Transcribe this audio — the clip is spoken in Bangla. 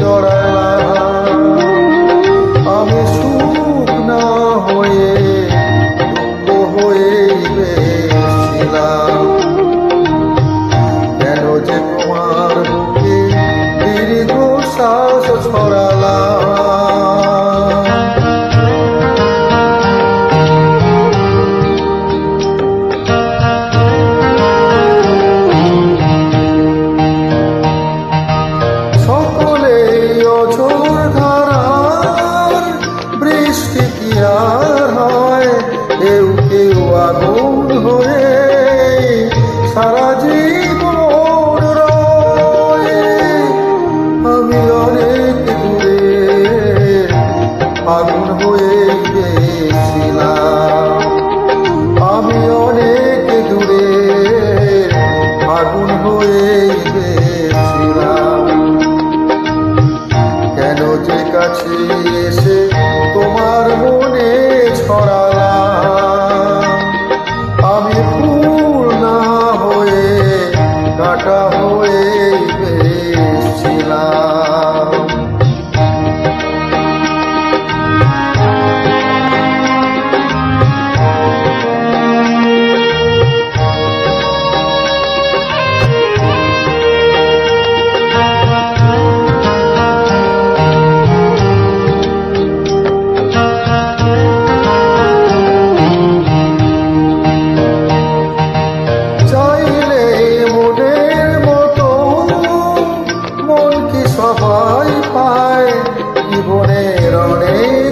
জড়ালাম। আমি সুখ না হয়ে দুঃখ হয়েই বেশিলাম। কেন যে তোমার বুকে দীর্ঘ শ্বাস ছড়ালাম। বৃষ্টি কি আর হয়, কেউ কেউ আগুন হয়ে সারা জীবন রয়। আমি অনেক দূরে আগুন হয়ে গেছিলাম। আমি অনেক দূরে আগুন হয়ে গেছিলাম। কেন যে কাছে এসে তোমার মনে ছড়ালাম। আমি ফুল না হয়ে কাঁটা হয়ে বেশিলাম। সবাই পায় জীবনের অনেক